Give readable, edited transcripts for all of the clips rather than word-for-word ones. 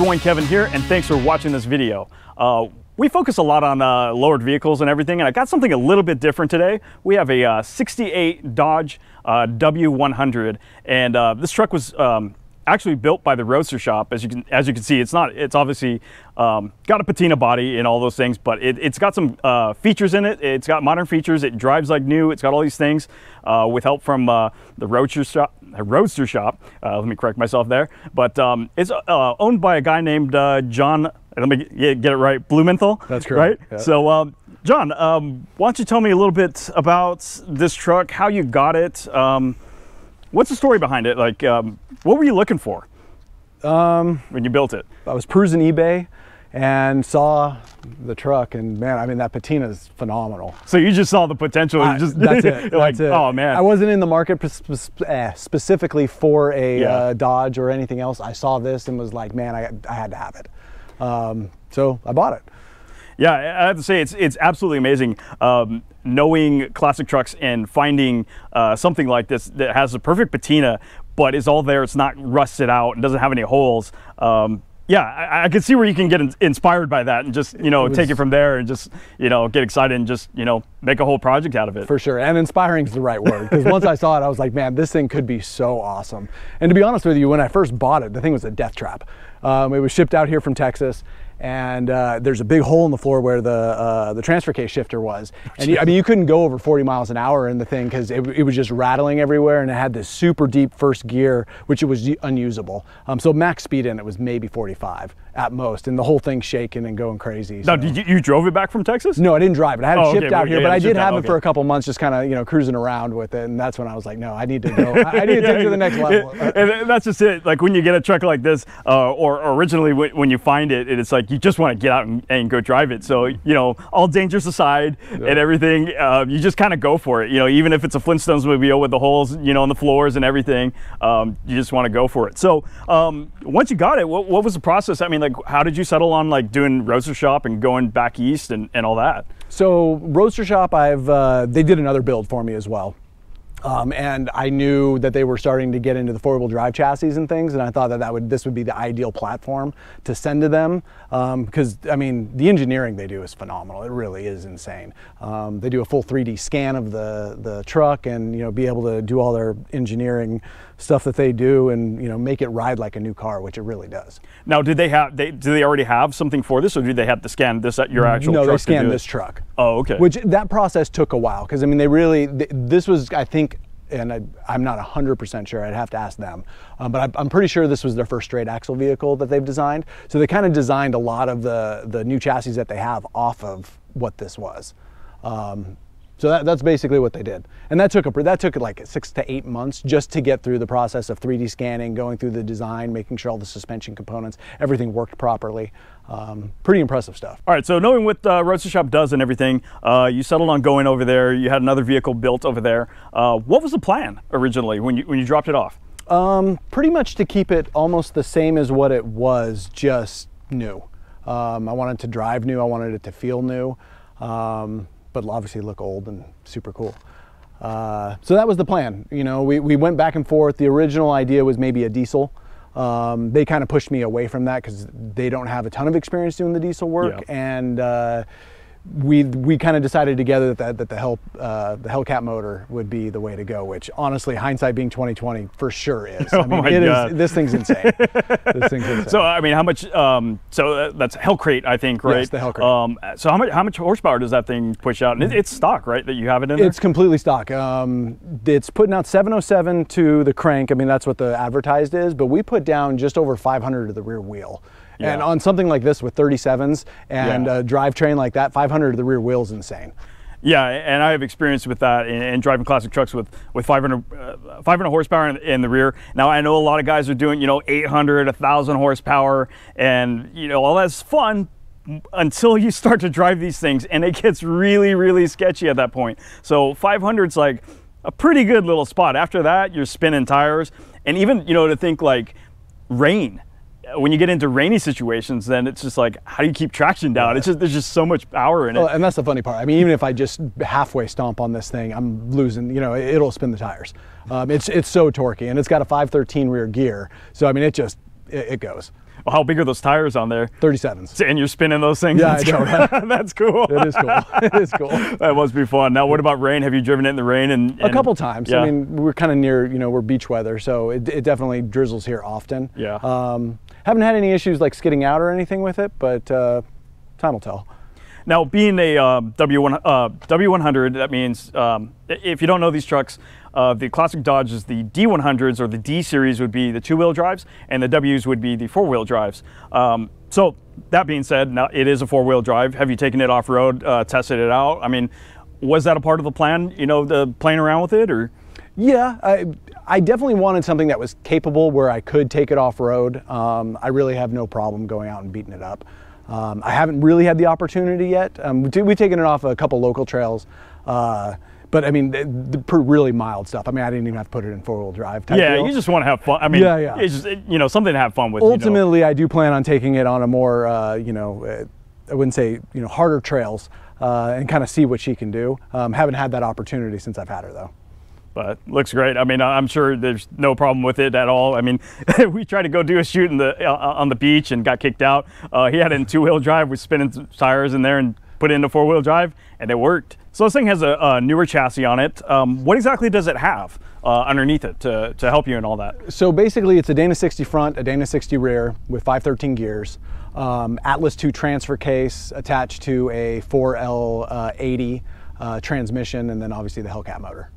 everyone, Kevin here, and thanks for watching this video. We focus a lot on lowered vehicles and everything, and I got something a little bit different today. We have a 68 Dodge W100, and this truck was actually built by the Roadster Shop. As you can see, it's obviously got a patina body and all those things, but it's got some features in it. It's got modern features. It drives like new. It's got all these things with help from the Roadster Shop. Let me correct myself there. But it's owned by a guy named Jon. Let me get it right. Blumenthal. That's correct. Right. Yeah. So, Jon, why don't you tell me a little bit about this truck, how you got it? What's the story behind it? Like, what were you looking for when you built it? I was cruising eBay and saw the truck, and man, I mean, that patina is phenomenal. So you just saw the potential. That's it. Like, that's it. Oh man. I wasn't in the market specifically for a Dodge or anything else. I saw this and was like, man, I had to have it. So I bought it. Yeah, I have to say it's absolutely amazing knowing classic trucks and finding something like this that has a perfect patina, but is all there. It's not rusted out and doesn't have any holes. Yeah, I can see where you can get inspired by that and just, take it from there and just, get excited and just, make a whole project out of it. For sure. And inspiring is the right word, because once I saw it, I was like, man, this thing could be so awesome. And to be honest with you, when I first bought it, the thing was a death trap. It was shipped out here from Texas, and there's a big hole in the floor where the transfer case shifter was. And I mean, you couldn't go over 40 miles an hour in the thing because it was just rattling everywhere, and it had this super deep first gear, which it was unusable. So max speed in it was maybe 45 at most, and the whole thing shaking and going crazy. Now, you drove it back from Texas? No, I didn't drive it. I had it shipped out here, but I did have it for a couple months, just kind of cruising around with it, and that's when I was like, no, I need to go. I need to take it to the next level. And that's just it. Like when you get a truck like this, or originally when you find it, it's like you just want to get out and go drive it. So all dangers aside and everything, you just kind of go for it. Even if it's a Flintstones mobile with the holes, in the floors and everything, you just want to go for it. So once you got it, what was the process? I mean, like, how did you settle on like doing Roadster Shop and going back east and all that? So Roadster Shop, they did another build for me as well. And I knew that they were starting to get into the four-wheel drive chassis and things, and I thought that this would be the ideal platform to send to them, because I mean, the engineering they do is phenomenal. It really is insane. They do a full 3D scan of the truck, and be able to do all their engineering stuff that they do, and make it ride like a new car, which it really does. Now, do they already have something for this, or do they have to scan this at your actual truck? No, they scanned this truck. Oh, okay. Which that process took a while, because I mean, this was, I think, and I'm not 100% sure, I'd have to ask them, but I'm pretty sure this was their first straight axle vehicle that they've designed. So they kind of designed a lot of the new chassis that they have off of what this was. So that's basically what they did. And that took like 6 to 8 months just to get through the process of 3D scanning, going through the design, making sure all the suspension components, everything worked properly. Pretty impressive stuff. All right, so knowing what Roadster Shop does and everything, you settled on going over there. You had another vehicle built over there. What was the plan originally when you dropped it off? Pretty much to keep it almost the same as what it was, just new. I wanted to drive new. I wanted it to feel new. But obviously look old and super cool. So that was the plan. We went back and forth. The original idea was maybe a diesel. They kind of pushed me away from that because they don't have a ton of experience doing the diesel work. Yeah. And we kind of decided together that the Hellcat motor would be the way to go, which honestly, hindsight being 2020, for sure is. I mean, this thing's insane. This thing's insane. So I mean, how much? So that's Hellcrate, I think, right? Yes, the Hellcrate. So how much horsepower does that thing push out? And it's stock, right? That you have it in there? It's completely stock. It's putting out 707 to the crank. I mean, that's what the advertised is, but we put down just over 500 to the rear wheel. Yeah. And on something like this with 37s and a drivetrain like that, 500 to the rear wheel is insane. Yeah, and I have experience with that in driving classic trucks with 500 horsepower in the rear. Now, I know a lot of guys are doing, 800, 1,000 horsepower, and, all that's fun until you start to drive these things, and it gets really, really sketchy at that point. So 500's like a pretty good little spot. After that, you're spinning tires, and even, to think like rain. When you get into rainy situations, then it's just like, how do you keep traction down? It's just, there's just so much power in it. Well, and that's the funny part. I mean, even if I just halfway stomp on this thing, I'm losing, it'll spin the tires. It's so torquey, and it's got a 513 rear gear. So, I mean, it goes. How big are those tires on there? 37s. And you're spinning those things? Yeah, I know. That's cool. It is cool. It is cool. That must be fun. Now, what about rain? Have you driven it in the rain? And a couple times. Yeah. I mean, we're kind of near, you know, we're beach weather, so it definitely drizzles here often. Yeah. Haven't had any issues like skidding out or anything with it, but time will tell. Now, being a W100, that means if you don't know these trucks, the classic Dodge is the D100s, or the D series would be the two-wheel drives, and the Ws would be the four-wheel drives. So that being said, now it is a four-wheel drive. Have you taken it off-road, tested it out? I mean, was that a part of the plan, you know, the playing around with it, or? Yeah, I definitely wanted something that was capable where I could take it off-road. I really have no problem going out and beating it up. I haven't really had the opportunity yet. We've taken it off a couple local trails, but I mean, the really mild stuff. I mean, I didn't even have to put it in four-wheel drive type deal. You just want to have fun. I mean, yeah. It's just, you know, something to have fun with. Ultimately, I do plan on taking it on a more, you know, I wouldn't say, you know, harder trails and kind of see what she can do. Haven't had that opportunity since I've had her, though. But looks great. I mean, I'm sure there's no problem with it at all. I mean, we tried to go do a shoot in the on the beach and got kicked out. He had it in two-wheel drive with spinning some tires in there and put it into four-wheel drive, and it worked. So this thing has a newer chassis on it. What exactly does it have underneath it to help you in all that? So basically, it's a Dana 60 front, a Dana 60 rear with 513 gears, Atlas 2 transfer case attached to a 4L80 transmission, and then obviously the Hellcat motor.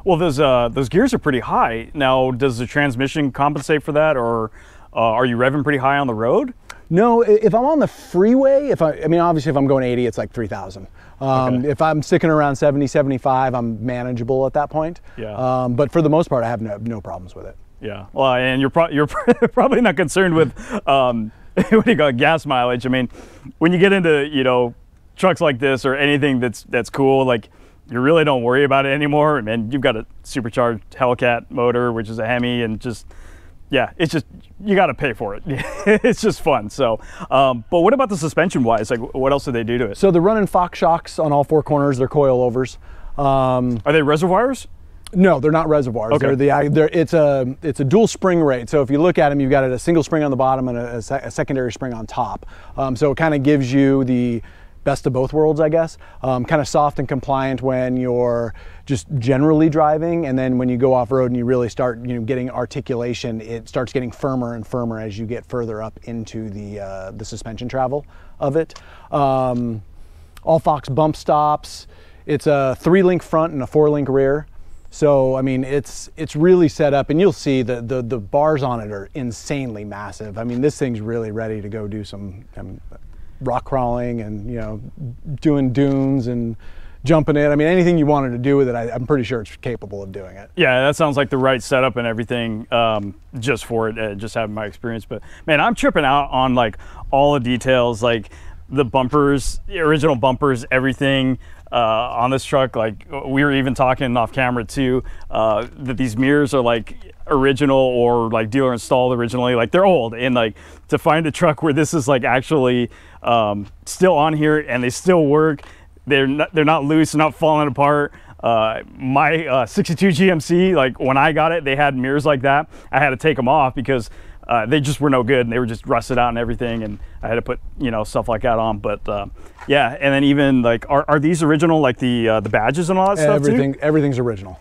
Well, those gears are pretty high. Now, does the transmission compensate for that, or are you revving pretty high on the road? No, if I'm on the freeway, I mean, obviously if I'm going 80, it's like 3,000. Okay. If I'm sticking around 70, 75, I'm manageable at that point. Yeah. But for the most part, I have no problems with it. Yeah. Well, and you're probably not concerned with what do you call it, gas mileage. I mean, when you get into, you know, trucks like this or anything that's cool, like, you really don't worry about it anymore. And you've got a supercharged Hellcat motor, which is a Hemi, and just, yeah, it's just, you got to pay for it. It's just fun. So, but what about the suspension wise? Like, what else do they do to it? So they're running Fox shocks on all four corners. They're coil-overs. Are they reservoirs? No, they're not reservoirs. Okay. It's a dual spring rate. So if you look at them, you've got a single spring on the bottom and a secondary spring on top. So it kind of gives you the best of both worlds, I guess. Kind of soft and compliant when you're just generally driving, and then when you go off-road and you really start, you know, getting articulation, it starts getting firmer and firmer as you get further up into the suspension travel of it. All Fox bump stops. It's a 3-link front and a 4-link rear. So I mean, it's really set up, and you'll see the bars on it are insanely massive. I mean, this thing's really ready to go do some rock crawling and, you know, doing dunes and jumping it. I mean, anything you wanted to do with it, I'm pretty sure it's capable of doing it. Yeah, that sounds like the right setup and everything just for it, just having my experience. But man, I'm tripping out on like all the details, like the bumpers, the original bumpers, everything on this truck. Like, we were even talking off camera too, that these mirrors are like original or like dealer installed originally. Like, they're old, and like to find a truck where this is like actually still on here and they still work, they're not loose, they're not falling apart. My 62 GMC, like when I got it, they had mirrors like that. I had to take them off because they just were no good, and they were just rusted out and everything, and I had to put, you know, stuff like that on. But yeah, and then even like, are these original, like the badges and all that stuff too? Everything's original.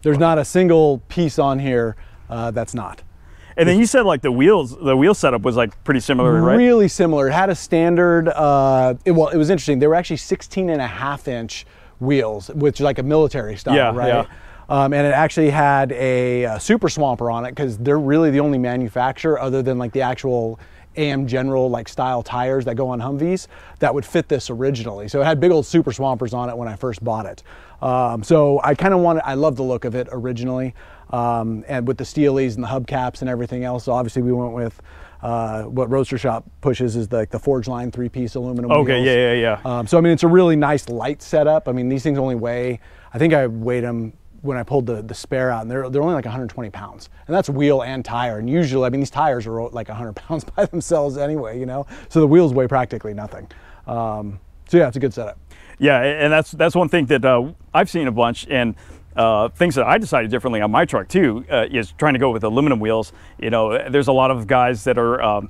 There's not a single piece on here that's not. And then you said like the wheel setup was like pretty similar, right? Really similar. It had a standard, well, it was interesting. They were actually 16.5-inch wheels, which is like a military style, right? Yeah. And it actually had a super swamper on it, because they're really the only manufacturer other than like the actual AM General like style tires that go on Humvees that would fit this originally. So it had big old super swampers on it when I first bought it. So I kind of I love the look of it originally. And with the steelies and the hubcaps and everything else, so obviously we went with what Roadster Shop pushes is the Forge Line 3-piece aluminum wheels. Yeah. So I mean, it's a really nice light setup. I mean, these things only weigh, I think I weighed them when I pulled the spare out, and they're only like 120 pounds. And that's wheel and tire. And usually, I mean, these tires are like 100 pounds by themselves anyway, you know? So the wheels weigh practically nothing. So yeah, it's a good setup. Yeah, and that's one thing that I've seen a bunch, and things that I decided differently on my truck too, is trying to go with aluminum wheels. You know, there's a lot of guys that are,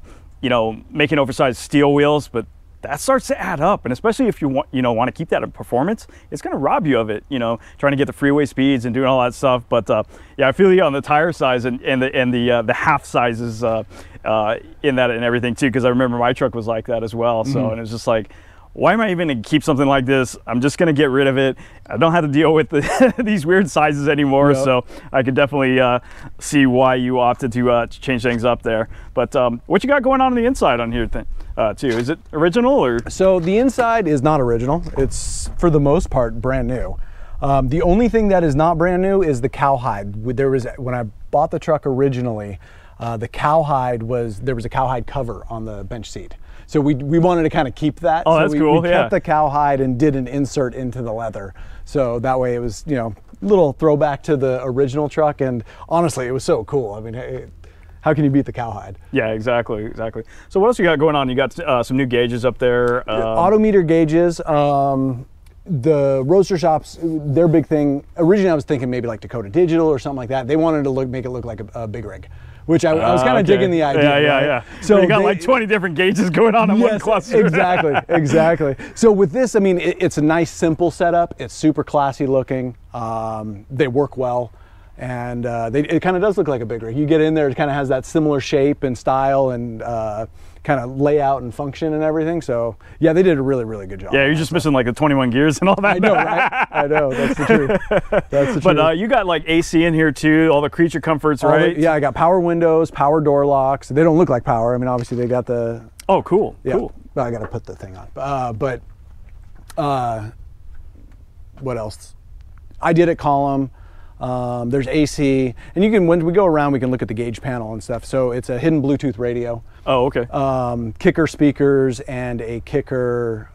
you know, making oversized steel wheels, but that starts to add up. And especially if you want, you know, want to keep that in performance, it's going to rob you of it, you know, trying to get the freeway speeds and doing all that stuff. But yeah, I feel you on the tire size and the half sizes in that and everything too, because I remember my truck was like that as well. So and it was just like, why am I even going to keep something like this? I'm just going to get rid of it. I don't have to deal with these weird sizes anymore. Yep. So I could definitely see why you opted to change things up there. But what you got going on the inside on here too? Is it original or? So the inside is not original. It's for the most part brand new. The only thing that is not brand new is the cowhide. When I bought the truck originally, the cowhide there was a cowhide cover on the bench seat. So we wanted to kind of keep that. Oh, that's cool. We kept the cowhide and did an insert into the leather. So that way it was, you know, a little throwback to the original truck. And honestly, it was so cool. I mean, how can you beat the cowhide? Yeah, exactly. So what else you got going on? You got some new gauges up there. Autometer gauges. The Roadster Shops, their big thing, originally I was thinking maybe like Dakota Digital or something like that. They wanted to make it look like a big rig, which I was kind of digging the idea. Yeah. So you got like 20 different gauges going on in one cluster. Exactly. So with this, I mean, it's a nice, simple setup. It's super classy looking. They work well. And it kind of does look like a big rig. You get in there, it kind of has that similar shape and style and kind of layout and function and everything. So yeah, they did a really, really good job. Yeah, you're just missing like the 21 gears and all that. I know, right? I know, that's the truth. That's the truth. But you got like AC in here too, all the creature comforts, right? Yeah, I got power windows, power door locks. They don't look like power. I mean, obviously they got the... Oh, cool, yeah. Cool. Well, I got to put the thing on. What else? I did a column. There's AC, and you can, when we go around, we can look at the gauge panel and stuff. So it's a hidden Bluetooth radio. Oh, okay. Kicker speakers and a kicker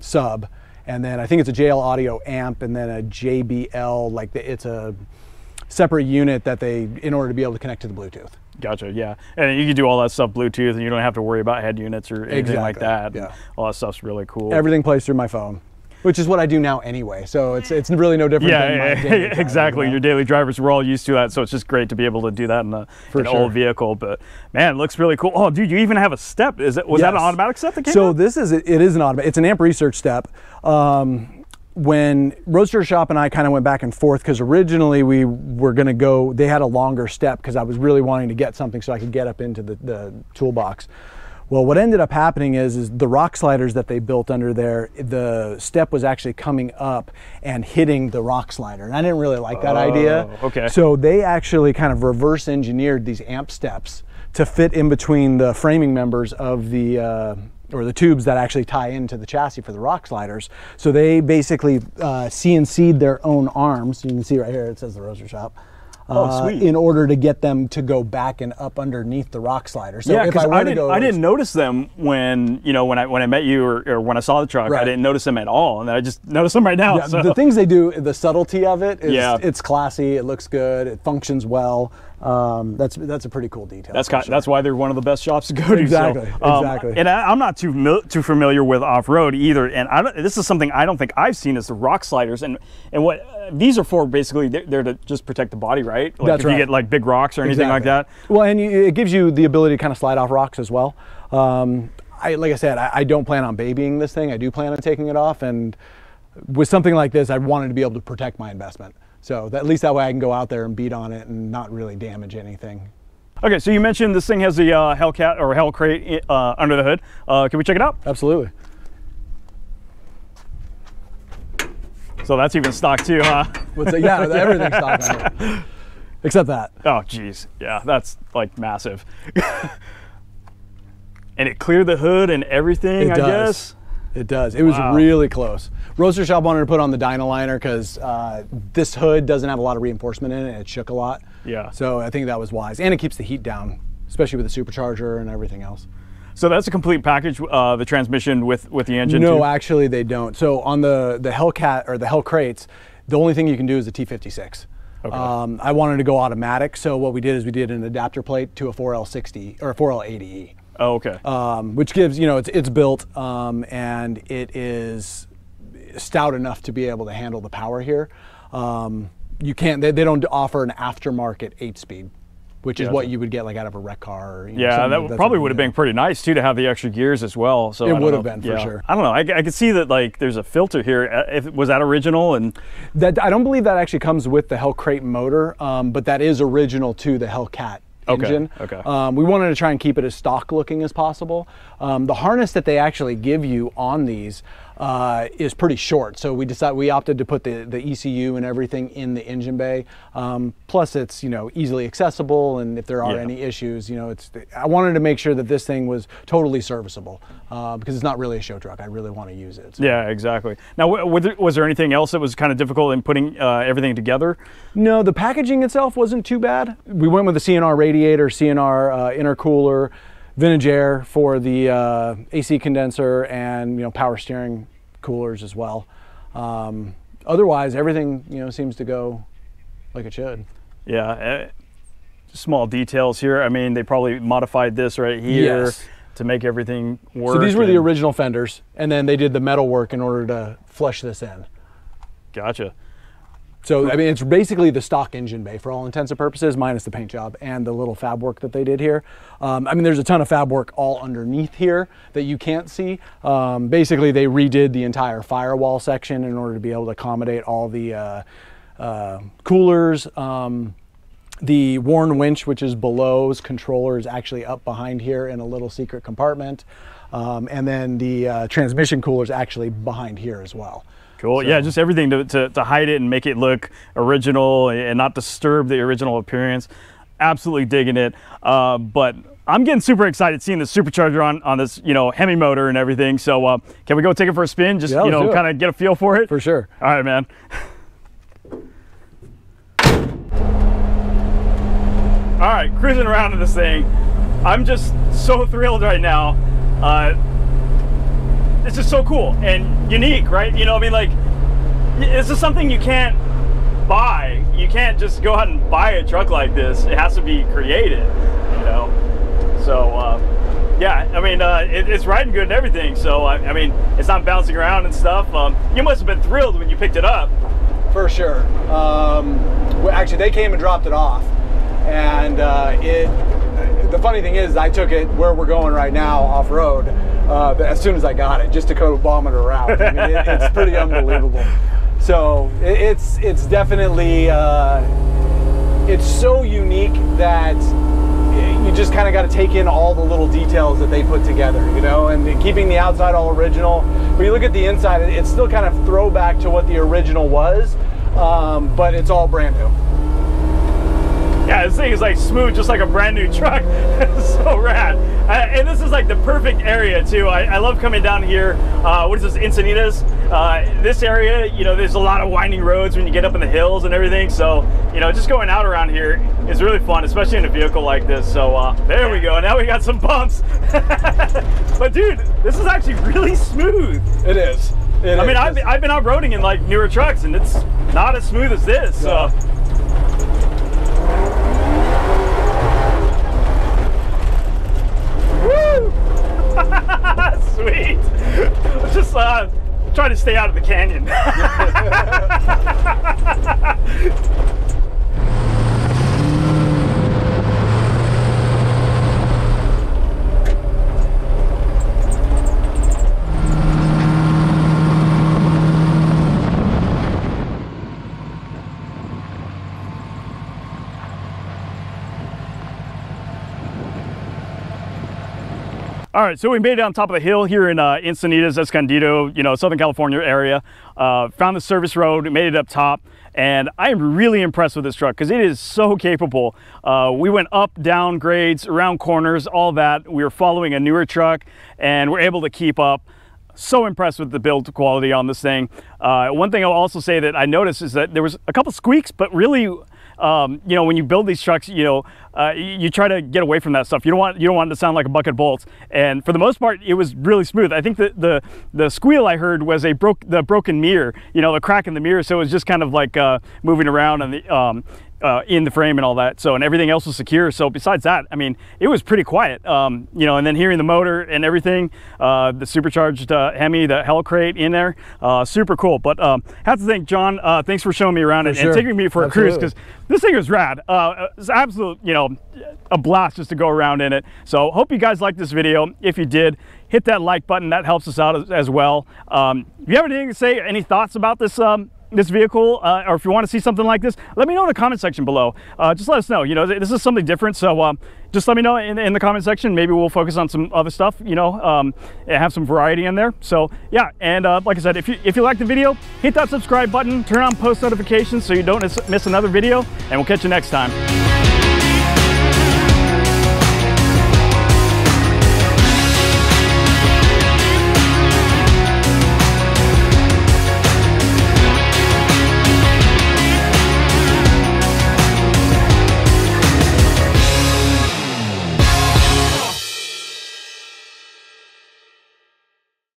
sub, and then I think it's a JL Audio amp, and then a JBL. Like it's a separate unit that in order to be able to connect to the Bluetooth. Gotcha. Yeah, and you can do all that stuff Bluetooth, and you don't have to worry about head units or anything like that. Yeah, all that stuff's really cool. Everything plays through my phone, which is what I do now anyway. So it's really no different. Yeah, exactly. You know? Your daily drivers, we're all used to that, so it's just great to be able to do that in an old vehicle. But man, it looks really cool. Oh, dude, you even have a step. Was that an automatic step that came out? So it is an automatic. It's an amp research step. When Roadster Shop and I kind of went back and forth, because originally we were going to go, they had a longer step because I was really wanting to get something so I could get up into the toolbox. Well, what ended up happening is the rock sliders that they built under there, the step was actually coming up and hitting the rock slider. And I didn't really like that idea. Okay. So they actually kind of reverse engineered these amp steps to fit in between the framing members of or the tubes that actually tie into the chassis for the rock sliders. So they basically CNC'd their own arms. You can see right here, it says the Roadster Shop. Sweet. In order to get them to go back and up underneath the rock slider. So yeah, because I didn't notice them when I met you or when I saw the truck. Right. I didn't notice them at all, and I just noticed them right now. Yeah, so. The things they do, the subtlety of it is, it's classy. It looks good. It functions well. That's a pretty cool detail. That's why they're one of the best shops to go to. Exactly. So, exactly. And I'm not too familiar with off-road either. And this is something I don't think I've seen is the rock sliders. And what these are for, basically, they're to just protect the body, right? Like That's if right. you get like big rocks or anything like that. Well, and it gives you the ability to kind of slide off rocks as well. Like I said, I don't plan on babying this thing. I do plan on taking it off. And with something like this, I wanted to be able to protect my investment. So at least that way I can go out there and beat on it and not really damage anything. Okay, so you mentioned this thing has the Hellcat or Hell crate under the hood. Can we check it out? Absolutely. So that's even stock too, huh? Yeah, everything's stock on it. Except that. Oh, geez. Yeah, that's like massive. And it cleared the hood and everything, I guess? It does. It was really close. Roadster Shop wanted to put on the Dynaliner because this hood doesn't have a lot of reinforcement in it. It shook a lot. Yeah. So I think that was wise. And it keeps the heat down, especially with the Supercharger and everything else. So that's a complete package, the transmission with the engine No, too? actually they don't. So on the Hellcat or the Hell crates, the only thing you can do is a T56. Okay. I wanted to go automatic, so what we did is we did an adapter plate to a 4L60 or a 4L80E. Oh, okay. Which gives, it's built and it is stout enough to be able to handle the power here. You can't, they don't offer an aftermarket 8-speed, which is what you would get like out of a wreck car. Or, yeah, that probably would have been pretty nice too to have the extra gears as well. So it would have been for sure. I don't know. I could see that like there's a filter here. Was that original? And that I don't believe that actually comes with the Hellcat motor, but that is original to the Hellcat engine. Okay. We wanted to try and keep it as stock looking as possible. The harness that they actually give you on these is pretty short, so we opted to put the ECU and everything in the engine bay. Plus, it's easily accessible, and if there are any issues, I wanted to make sure that this thing was totally serviceable because it's not really a show truck. I really want to use it. So. Yeah, exactly. Now, was there anything else that was kind of difficult in putting everything together? No, the packaging itself wasn't too bad. We went with the CNR radiator, CNR intercooler, vintage air for the AC condenser, and power steering coolers as well. Otherwise, everything seems to go like it should. Yeah, small details here. I mean, they probably modified this right here to make everything work. So these were the original fenders, and then they did the metal work in order to flush this in. Gotcha. So, I mean, it's basically the stock engine bay for all intents and purposes, minus the paint job and the little fab work that they did here. I mean, there's a ton of fab work all underneath here that you can't see. Basically, they redid the entire firewall section in order to be able to accommodate all the coolers. The Warn winch, which is below's controller, is actually up behind here in a little secret compartment. And then the transmission cooler is actually behind here as well. Cool. So, yeah, just everything to hide it and make it look original and not disturb the original appearance. Absolutely digging it. But I'm getting super excited seeing the supercharger on this, Hemi motor and everything. So can we go take it for a spin? Just, kind of get a feel for it? For sure. All right, man. All right, cruising around in this thing. I'm just so thrilled right now. This is so cool and unique, right? I mean, like, this is something you can't buy. You can't just go out and buy a truck like this. It has to be created, So, yeah, I mean, it's riding good and everything. So, I mean, it's not bouncing around and stuff. You must have been thrilled when you picked it up. For sure. Actually, they came and dropped it off. And the funny thing is, I took it where we're going right now, off-road, as soon as I got it, just to go bomb it around. I mean, it's pretty unbelievable. So it's definitely, it's so unique that you just kind of got to take in all the little details that they put together, and keeping the outside all original. When you look at the inside, it's still kind of throwback to what the original was, but it's all brand new. Yeah, this thing is like smooth, just like a brand new truck. It's so rad. And this is like the perfect area too. I love coming down here. What is this, Encinitas? This area, there's a lot of winding roads when you get up in the hills and everything. So, just going out around here is really fun, especially in a vehicle like this. So there we go. Now we got some bumps. But dude, this is actually really smooth. It is. I mean, I've been off-roading in like newer trucks and it's not as smooth as this. So. Woo! Sweet. Let's just try to stay out of the canyon. All right, so we made it on top of the hill here in Encinitas, Escondido, Southern California area. Found the service road, made it up top, and I am really impressed with this truck because it is so capable. We went up, down grades, around corners, all that. We were following a newer truck, and we're able to keep up. So impressed with the build quality on this thing. One thing I'll also say that I noticed is that there was a couple squeaks, but really, when you build these trucks, you try to get away from that stuff. You don't want it to sound like a bucket of bolts. And for the most part, it was really smooth. I think that the squeal I heard was the broken mirror, the crack in the mirror. So it was just kind of like moving around, and in the frame and all that. So, and everything else was secure. So besides that, I mean, it was pretty quiet, you know, and then hearing the motor and everything, the supercharged Hemi, the Hellcat in there, super cool. But have to thank Jon, thanks for showing me around and taking me for a cruise, because this thing was rad. It's absolute, you know, a blast just to go around in it. So hope you guys liked this video. If you did, hit that like button, that helps us out as well. If you have anything to say, any thoughts about this this vehicle, or if you want to see something like this, let me know in the comment section below. Just let us know, you know, this is something different. So just let me know in the comment section. Maybe we'll focus on some other stuff, you know, and have some variety in there. So yeah, and like I said, if you like the video, hit that subscribe button, turn on post notifications so you don't miss another video, and we'll catch you next time.